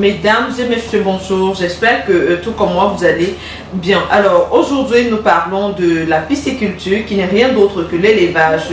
Mesdames et messieurs, bonjour. J'espère que tout comme moi, vous allez bien. Alors, aujourd'hui, nous parlons de la pisciculture qui n'est rien d'autre que l'élevage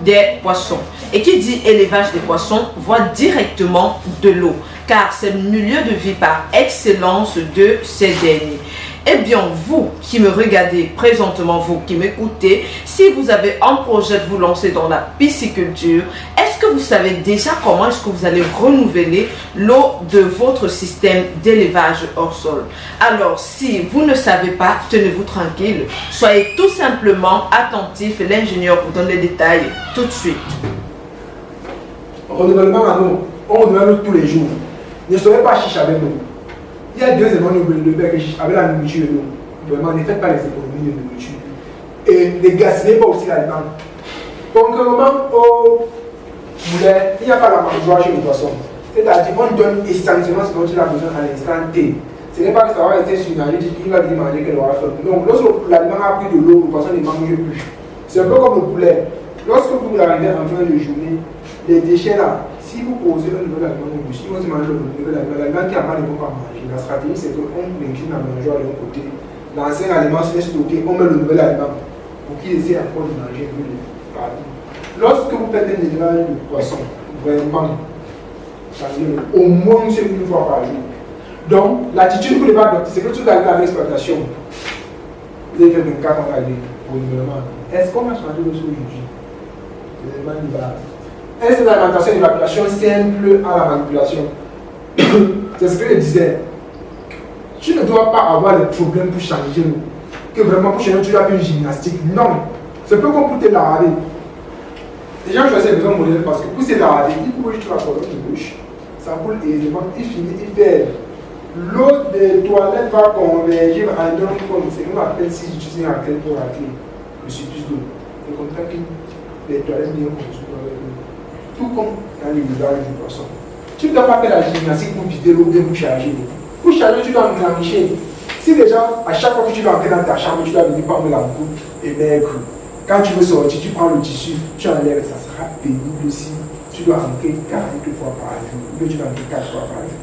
des poissons. Et qui dit élevage des poissons voit directement de l'eau, car c'est le milieu de vie par excellence de ces derniers. Eh bien, vous qui me regardez présentement, vous qui m'écoutez, si vous avez un projet de vous lancer dans la pisciculture, est-ce que vous savez déjà comment est-ce que vous allez renouveler l'eau de votre système d'élevage hors sol? Alors, si vous ne savez pas, tenez-vous tranquille. Soyez tout simplement attentif et l'ingénieur vous donne les détails tout de suite. Renouvellement à nous, on renouvelle tous les jours. Ne soyez pas chiche avec nous. Il y a deux éléments de avec la nourriture et l'eau. Vraiment, ne faites pas les économies de nourriture. Et ne gaspillez pas aussi l'aliment. Concrètement, au poulet, il n'y a pas la mangeoire chez le poisson. C'est-à-dire qu'on donne essentiellement ce dont il a besoin à l'instant T. Ce n'est pas que ça va rester sur une année, il va dire manger qu'elle aura faim. Donc, lorsque l'aliment a pris de l'eau, le poisson ne mange plus. C'est un peu comme le poulet. Lorsque vous arrivez en fin de journée, les déchets là, si vous posez un nouvel aliment au bouche, si vous mangez le nouvel aliment, l'aliment qui a mal de bon à manger, la stratégie c'est qu'on incline la mangeoire de l'autre côté. L'ancien aliment se laisse stocker, on met le nouvel aliment pour qu'il essaie encore de manger mieux. Lorsque vous faites un élevage de poisson, vraiment, au moins une fois par jour. Donc, l'attitude que vous devez adopter, c'est que tout arrive à l'exploitation. Vous avez fait 24 ans d'année au gouvernement. Est-ce qu'on a changé le sol aujourd'hui? L'élément de base. Est-ce que l'alimentation et l'évacuation simple à la manipulation? C'est ce que je disais. Tu ne dois pas avoir des problèmes pour changer l'eau. Que vraiment pour changer, tu dois faire une gymnastique. Non. C'est peu comme pour te laver. Les gens choisissent les besoins modèles parce que pour se laver, il bouge toute la colonne de bouche. Ça coule aisément, il finit, il perd. L'eau des toilettes va converger en un comme c'est nous appelle si j'utilise un tel pour racler le surplus d'eau. C'est comme ça que les toilettes bien construites avec l'eau. Tout comme dans l'élevage du poisson. Tu ne dois pas faire la gymnastique pour vider l'eau bien pour charger l'eau. Pour charger, tu dois enrichir. Si déjà, à chaque fois que tu dois entrer dans ta chambre, tu dois venir prendre la goutte et maigre. Quand tu veux sortir, tu prends le tissu, tu enlèves, ça sera pénible aussi. Tu dois entrer 40 fois par jour, ou bien tu dois entrer 4 fois par jour.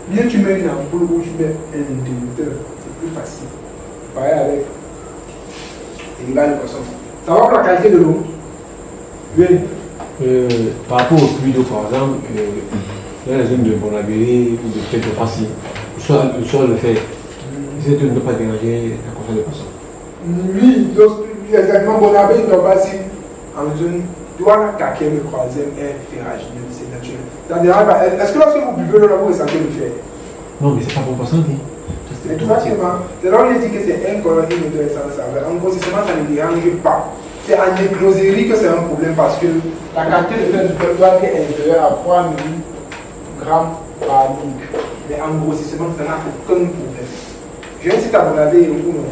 Bien tu mets une ampoule ou tu mets un interrupteur, c'est plus facile. Pareil avec l'élevage de poisson. Ça va pour la qualité de l'eau? Oui. Par rapport aux pluies d'eau, par exemple, dans la zone de Bonabéry ou de peut-être de Passy, le sol le fait. Essaye de ne pas déranger la conscience de poisson. Oui, exactement. Bonabéry de Passy, en zone, doit la caquer le troisième est ferragineux, c'est naturel. Ça dérange pas. Est-ce que lorsque vous buvez l'eau, vous ressentez le fer? Non, mais c'est pas bon pour santé. Exactement. C'est là où je dis que c'est incolore et une odeur sans saveur. En gros, ça ne dérange pas. C'est en écloserie que c'est un problème parce que la quantité de fer du peuple doit être inférieure à 3 mg par litre. Mais en grossissement, ça n'a aucun problème. Je incite à vous laver ou non.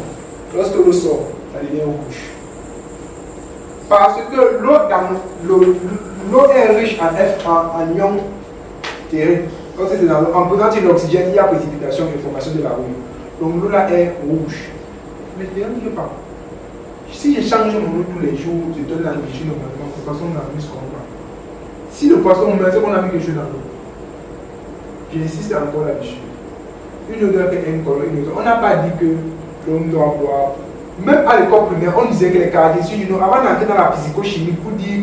Lorsque l'eau sort, ça devient rouge. Parce que l'eau est riche en ions terrestres. En présence de l'oxygène, il y a précipitation et formation de la rouille. Donc l'eau là est rouge. Mais ne dérange pas. Si je change mon eau tous les jours, je donne la nourriture normalement, le poisson n'amuse pas. Si le poisson meurt, c'est qu'on a mis quelque chose dans l'eau. J'insiste encore là-dessus. Une odeur qui est incolore, une odeur. On n'a pas dit que l'homme doit boire. Même à l'école primaire, on disait que les caractéristiques, avant d'entrer dans la physico-chimie, pour dire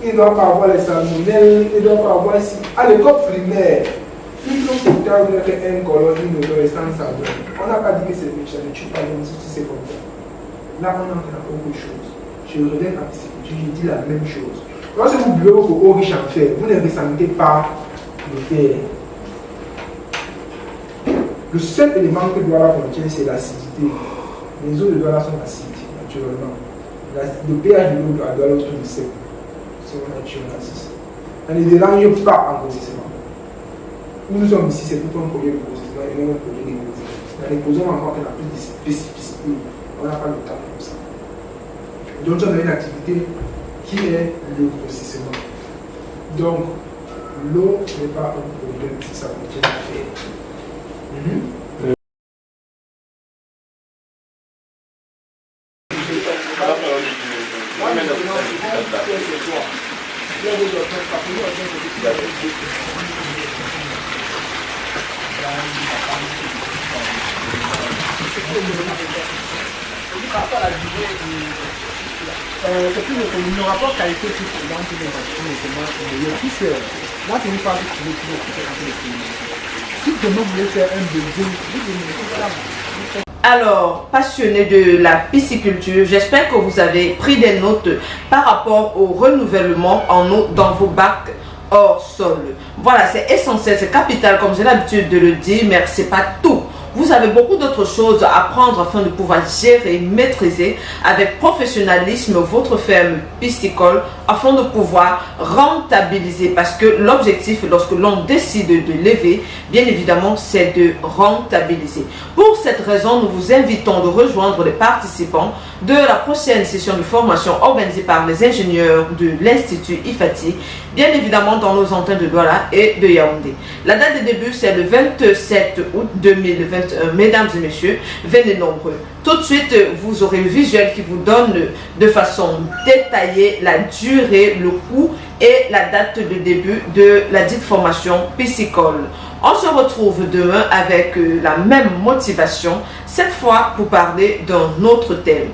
qu'il ne doit pas avoir les salmonelles, il ne doit pas avoir ici. À l'école primaire, une autre odeur qui est incolore, une odeur sans saveur. On n'a pas dit que c'est méchant, ne tue pas l'homme si c'est comme ça. Là, on entre dans autre chose. Je reviens à la psychologie, je dis la même chose. Lorsque vous buvez votre eau riche en fer, vous ne ressentez pas le fer. Le seul élément que Douala contient, c'est l'acidité. Les eaux de Douala sont acides, naturellement. Le pH de l'eau de Douala est tout sec. C'est naturel acide. Ça ne dérange pas en grossissement. Où nous sommes ici, c'est plutôt un projet de grossissement et non un projet de grossissement. Dans les causes, on a encore plus de spécificité. On n'a pas le temps pour ça. Donc, on a une activité qui est le grossissement. Donc, l'eau n'est pas un problème si ça contient la fer. C'est plus le rapport qualité-prix dans tous les gens, puisque là, c'est une phase qui est si demain vous voulez faire un building, vous devez faire. Alors, passionnés de la pisciculture, j'espère que vous avez pris des notes par rapport au renouvellement en eau dans vos bacs hors sol. Voilà, c'est essentiel, c'est capital, comme j'ai l'habitude de le dire, mais ce n'est pas tout. Vous avez beaucoup d'autres choses à apprendre afin de pouvoir gérer, maîtriser avec professionnalisme votre ferme piscicole afin de pouvoir rentabiliser. Parce que l'objectif, lorsque l'on décide de lever, bien évidemment, c'est de rentabiliser. Pour cette raison, nous vous invitons de rejoindre les participants de la prochaine session de formation organisée par les ingénieurs de l'Institut IFATI, bien évidemment dans nos antennes de Douala et de Yaoundé. La date de début, c'est le 27 août 2021. Mesdames et messieurs, venez nombreux. Tout de suite, vous aurez le visuel qui vous donne de façon détaillée la durée, le coût et la date de début de la dite formation piscicole. On se retrouve demain avec la même motivation, cette fois pour parler d'un autre thème.